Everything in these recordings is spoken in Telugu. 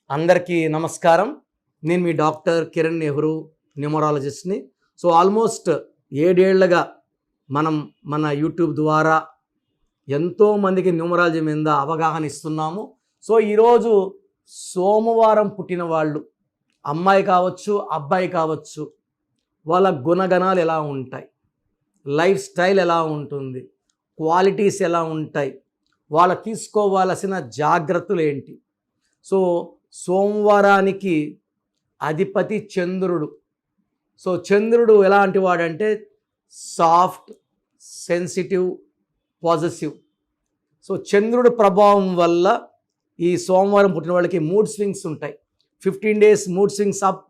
అందరికీ నమస్కారం. నేను మీ డాక్టర్ కిరణ్ నెహ్రూ, న్యూమరాలజిస్ట్ని. ఆల్మోస్ట్ 7 ఏళ్లుగా మన యూట్యూబ్ ద్వారా ఎంతోమందికి న్యూమరాలజీ మీద అవగాహన ఇస్తున్నాము. ఈరోజు సోమవారం పుట్టిన వాళ్ళు, అమ్మాయి కావచ్చు, అబ్బాయి కావచ్చు, వాళ్ళ గుణగణాలు ఎలా ఉంటాయి, లైఫ్ స్టైల్ ఎలా ఉంటుంది, క్వాలిటీస్ ఎలా ఉంటాయి, వాళ్ళు తీసుకోవాల్సిన జాగ్రత్తలు ఏంటి. సోమవారానికి అధిపతి చంద్రుడు. చంద్రుడు ఎలాంటి వాడంటే సాఫ్ట్, సెన్సిటివ్, పాజిటివ్. చంద్రుడు ప్రభావం వల్ల ఈ సోమవారం పుట్టిన వాళ్ళకి మూడ్ స్వింగ్స్ ఉంటాయి. 15 days మూడ్ స్వింగ్స్ అప్,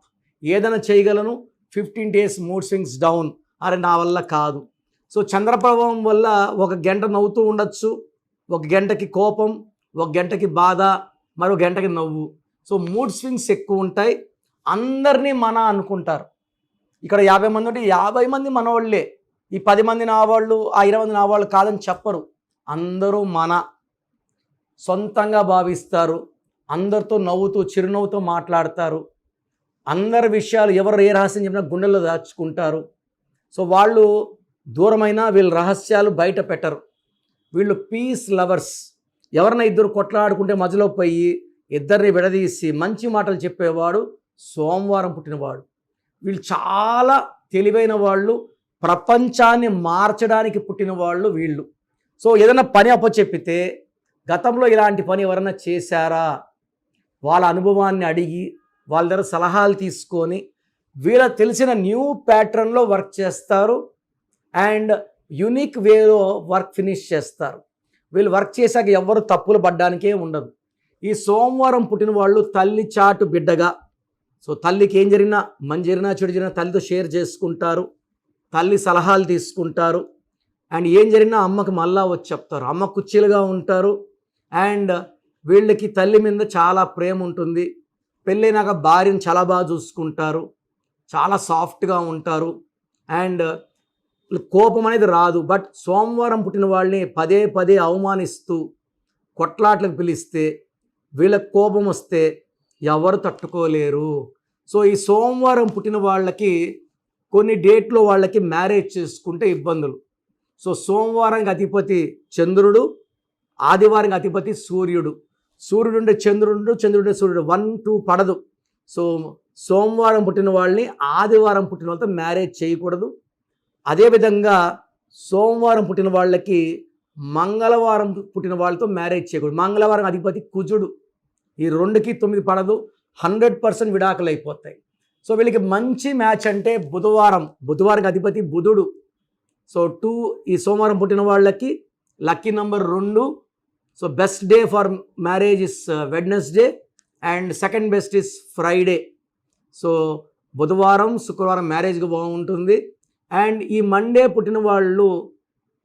ఏదైనా చేయగలను. 15 days మూడ్ స్వింగ్స్ డౌన్, అరే నా వల్ల కాదు. చంద్ర ప్రభావం వల్ల ఒక గంట నవ్వుతూ ఉండొచ్చు, ఒక గంటకి కోపం, ఒక గంటకి బాధ, మరో గంటకి నవ్వు. మూడ్ స్వింగ్స్ ఎక్కువ ఉంటాయి. అందరినీ మన అనుకుంటారు. ఇక్కడ 50 మంది ఉంటే 50 మంది మనవాళ్ళే. ఈ 10 మంది నా వాళ్ళు, ఆ 20 మంది నా వాళ్ళు కాదని చెప్పరు. అందరూ మన సొంతంగా భావిస్తారు. అందరితో నవ్వుతూ చిరునవ్వుతో మాట్లాడతారు. అందరి విషయాలు ఎవరు ఏ రహస్యం చెప్పినా గుండెల్లో దాచుకుంటారు. వాళ్ళు దూరమైన వీళ్ళ రహస్యాలు బయట పెట్టరు. వీళ్ళు పీస్ లవర్స్. ఎవరైనా ఇద్దరు కొట్లాడుకుంటే మధ్యలో పోయి ఇద్దరిని విడదీసి మంచి మాటలు చెప్పేవాడు సోమవారం పుట్టినవాడు. వీళ్ళు చాలా తెలివైన వాళ్ళు, ప్రపంచాన్ని మార్చడానికి పుట్టిన వాళ్ళు వీళ్ళు. ఏదైనా పని అప్పచెప్పితే గతంలో ఇలాంటి పని ఎవరైనా చేశారా, వాళ్ళ అనుభవాన్ని అడిగి వాళ్ళ దగ్గర సలహాలు తీసుకొని వీళ్ళకి తెలిసిన న్యూ ప్యాటర్న్లో వర్క్ చేస్తారు అండ్ యునిక్ వేలో వర్క్ ఫినిష్ చేస్తారు. వీళ్ళు వర్క్ చేశాక ఎవరు తప్పులు పడ్డానికే ఉండదు. ఈ సోమవారం పుట్టిన వాళ్ళు తల్లి చాటు బిడ్డగా, తల్లికి ఏం జరిగినా, మంచి జరిగినా చెడు జరిగినా తల్లితో షేర్ చేసుకుంటారు, తల్లి సలహాలు తీసుకుంటారు. అండ్ ఏం జరిగినా అమ్మకి మళ్ళా వచ్చి చెప్తారు. అమ్మ కుర్చీలుగా ఉంటారు. అండ్ వీళ్ళకి తల్లి మీద చాలా ప్రేమ ఉంటుంది. పెళ్ళైనాక భార్యను చాలా బాగా చూసుకుంటారు, చాలా సాఫ్ట్గా ఉంటారు. అండ్ కోపం అనేది రాదు. బట్ సోమవారం పుట్టిన వాళ్ళని పదే పదే అవమానిస్తూ కొట్లాట్లకు పిలిస్తే, వీళ్ళకి కోపం వస్తే ఎవరు తట్టుకోలేరు. ఈ సోమవారం పుట్టిన వాళ్ళకి కొన్ని డేట్లో వాళ్ళకి మ్యారేజ్ చేసుకుంటే ఇబ్బందులు. సోమవారానికి అధిపతి చంద్రుడు, ఆదివారానికి అధిపతి సూర్యుడు. సూర్యుడు ఉండే చంద్రుడు, చంద్రుడు సూర్యుడు 1-2 పడదు. సోమవారం పుట్టిన వాళ్ళని ఆదివారం పుట్టిన వాళ్ళతో మ్యారేజ్ చేయకూడదు. అదేవిధంగా సోమవారం పుట్టిన వాళ్ళకి మంగళవారం పుట్టిన వాళ్ళతో మ్యారేజ్ చేయకూడదు. మంగళవారం అధిపతి కుజుడు. ఈ 2కి 9 పడదు. 100% విడాకులు అయిపోతాయి. వీళ్ళకి మంచి మ్యాచ్ అంటే బుధవారం అధిపతి బుధుడు. ఈ సోమవారం పుట్టిన వాళ్ళకి lucky number 2. Best day for marriage is Wednesday and second best is Friday. బుధవారం, శుక్రవారం మ్యారేజ్కి బాగుంటుంది. అండ్ ఈ మండే పుట్టిన వాళ్ళు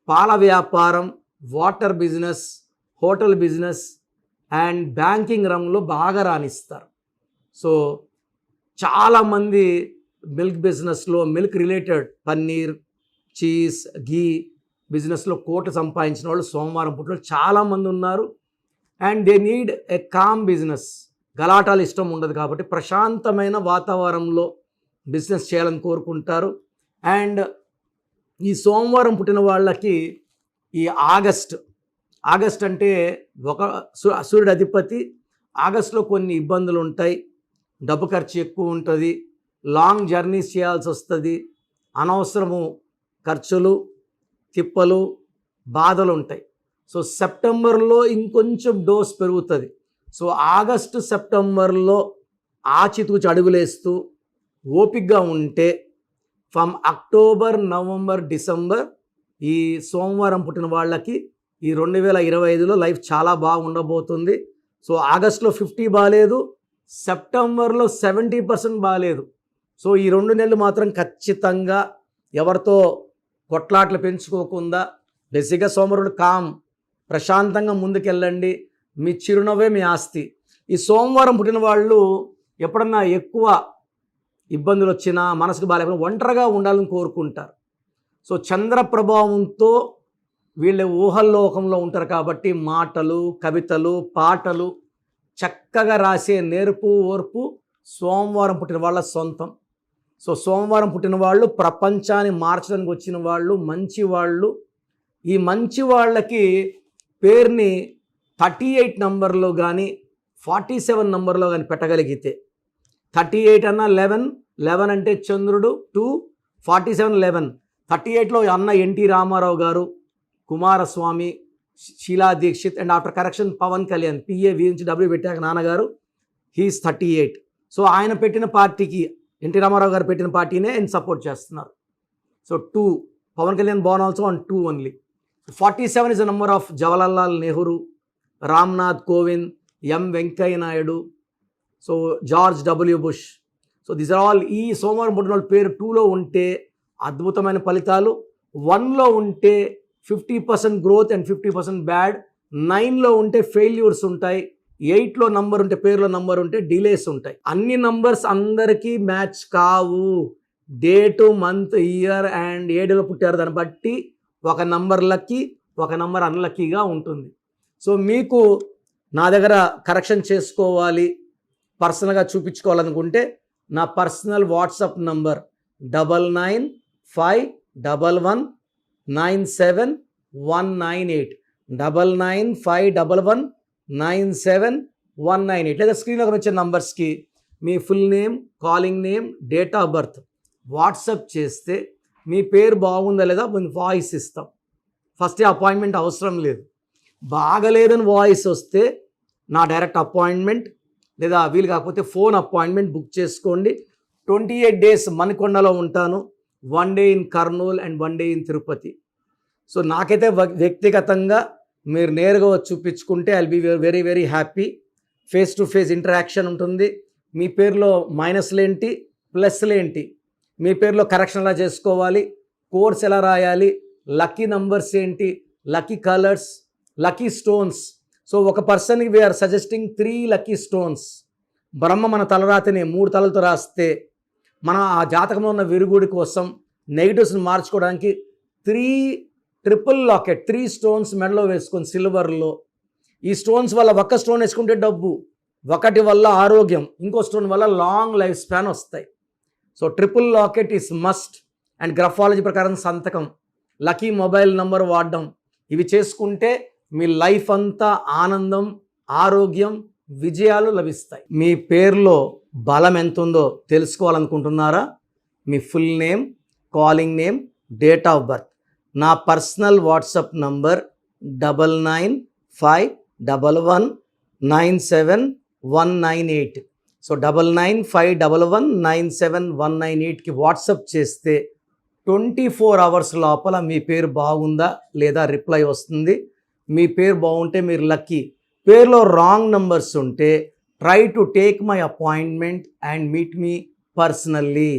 పాల వ్యాపారం, water business, hotel business and banking రంగంలో బాగా రాణిస్తారు. చాలామంది మిల్క్ బిజినెస్లో, milk related paneer, cheese, ghee బిజినెస్లో కోట్లు సంపాదించిన వాళ్ళు సోమవారం పుట్టిన చాలామంది ఉన్నారు. And they need a calm business. గలాటాలు ఇష్టం ఉండదు కాబట్టి ప్రశాంతమైన వాతావరణంలో బిజినెస్ చేయాలని కోరుకుంటారు. అండ్ ఈ సోమవారం పుట్టిన వాళ్ళకి ఈ ఆగస్ట్ అంటే సూర్యుడు అధిపతి. ఆగస్టులో కొన్ని ఇబ్బందులు ఉంటాయి. డబ్బు ఖర్చు ఎక్కువ ఉంటుంది. లాంగ్ జర్నీస్ చేయాల్సి వస్తుంది. అనవసరము ఖర్చులు, తిప్పలు, బాధలు ఉంటాయి. సెప్టెంబర్లో ఇంకొంచెం డోస్ పెరుగుతుంది. ఆగస్టు, సెప్టెంబర్లో ఆచితూచి అడుగులేస్తూ ఓపికగా ఉంటే ఫ్రమ్ అక్టోబర్, నవంబర్, డిసెంబర్ ఈ సోమవారం పుట్టిన వాళ్ళకి ఈ 2025లో లైఫ్ చాలా బాగా ఉండబోతుంది. ఆగస్టులో 50 బాగాలేదు, సెప్టెంబర్లో 70% బాగాలేదు. ఈ 2 నెలలు మాత్రం ఖచ్చితంగా ఎవరితో కొట్లాట్లు పెంచుకోకుండా బేసిక్గా సోమవారం కామ్, ప్రశాంతంగా ముందుకెళ్ళండి. మీ చిరునవ్వే మీ ఆస్తి. ఈ సోమవారం పుట్టిన వాళ్ళు ఎప్పుడన్నా ఎక్కువ ఇబ్బందులు వచ్చినా, మనసుకు బాగాలేకపోయినా ఒంటరిగా ఉండాలని కోరుకుంటారు. చంద్ర ప్రభావంతో వీళ్ళ ఊహల్లోకంలో ఉంటారు కాబట్టి మాటలు, కవితలు, పాటలు చక్కగా రాసే నేర్పు ఓర్పు సోమవారం పుట్టిన వాళ్ళ సొంతం. సో సోమవారం పుట్టిన వాళ్ళు ప్రపంచాన్ని మార్చడానికి వచ్చిన వాళ్ళు, మంచి వాళ్ళు. ఈ మంచి వాళ్ళకి పేరుని 38 నంబర్లో కానీ 47 నంబర్లో కానీ పెట్టగలిగితే, 38 అన్న 11 అంటే చంద్రుడు 2, 47 11. 38లో అన్న NT Ramarao garu, Kumaraswamy, Sheila Dikshit and after correction Pawan Kalyan, PAV నుంచి W పెట్టాక నాన్నగారు, హీస్ 38. సో ఆయన పెట్టిన పార్టీకి, ఎన్టీ రామారావు గారు పెట్టిన పార్టీనే ఆయన సపోర్ట్ చేస్తున్నారు. So 2, Pawan Kalyan born also on 2 only. 47 is the number of Jawaharlal Nehru, Ramnath Kovind, M Venkaiah Naidu, so George W Bush. So these are all. ఈ సోమవారం పుట్టిన వాళ్ళ పేరు 2లో ఉంటే అద్భుతమైన ఫలితాలు, 1లో ఉంటే 50% గ్రోత్ అండ్ 50% బ్యాడ్, 9లో ఉంటే ఫెయిల్యూర్స్ ఉంటాయి, 8లో నంబర్ ఉంటే, పేరులో నంబర్ ఉంటే డిలేస్ ఉంటాయి. అన్ని నంబర్స్ అందరికీ మ్యాచ్ కావు. డేటు, మంత్, ఇయర్ అండ్ ఏ డేలో పుట్టారు దాన్ని బట్టి ఒక నంబర్ లక్కీ, ఒక నంబర్ అన్లక్కీగా ఉంటుంది. సో మీకు నా దగ్గర కరెక్షన్ చేసుకోవాలి, పర్సనల్గా చూపించుకోవాలనుకుంటే నా పర్సనల్ వాట్సాప్ నంబర్ 9951197198, 9951197198. లేదా స్క్రీన్లో వచ్చే నంబర్స్కి మీ full name, calling name, date of birth WhatsApp చేస్తే మీ పేరు బాగుందా లేదా వాయిస్ ఇస్తాం. ఫస్ట్ అపాయింట్మెంట్ అవసరం లేదు. బాగలేదని వాయిస్ వస్తే నా డైరెక్ట్ అపాయింట్మెంట్ లేదా వీలు కాకపోతే ఫోన్ అపాయింట్మెంట్ బుక్ చేసుకోండి. 28 days మణికొండలో ఉంటాను, 1 day in Kurnool and 1 day in Tirupati. So నాకైతే వ్యక్తిగతంగా మీరు నేరుగా వచ్చి చూపించుకుంటే I will be very very happy. Face to face interaction ఉంటుంది. మీ పేరులో మైనస్లేంటి, ప్లస్లేంటి, మీ పేరులో కరెక్షన్ ఎలా చేసుకోవాలి, కోర్స్ ఎలా రాయాలి, లక్కీ నంబర్స్ ఏంటి, lucky colours, lucky stones. So ఒక పర్సన్కి వీఆర్ సజెస్టింగ్ 3 లక్కీ స్టోన్స్. బ్రహ్మ మన తలరాతిని 3 తలలతో రాస్తే మన ఆ జాతకంలో ఉన్న విరుగుడి కోసం నెగిటివ్స్ని మార్చుకోవడానికి 3 ట్రిపుల్ లాకెట్, 3 స్టోన్స్ మెడలో వేసుకొని సిల్వర్లో. ఈ స్టోన్స్ వల్ల ఒక స్టోన్ వేసుకుంటే డబ్బు, ఒకటి వల్ల ఆరోగ్యం, ఇంకో స్టోన్ వల్ల లాంగ్ లైఫ్ స్పాన్ వస్తాయి. So triple locket is must. And graphology ప్రకారం సంతకం, లక్కీ మొబైల్ నంబర్ వాడడం, ఇవి చేసుకుంటే మీ లైఫ్ అంతా ఆనందం, ఆరోగ్యం, విజయాలు లభిస్తాయి. మీ పేరులో బలం ఎంత ఉందో తెలుసుకోవాలనుకుంటున్నారా? మీ full name, calling name, date of birth. నా పర్సనల్ వాట్సాప్ నంబర్ 9951197198. సో 9951197198కి వాట్సాప్ చేస్తే 24 hours లోపల మీ పేరు బాగుందా లేదా రిప్లై వస్తుంది. మీ పేరు బాగుంటే మీరు లక్కీ. పేరులో రాంగ్ నంబర్స్ ఉంటే try to take my appointment and meet me personally.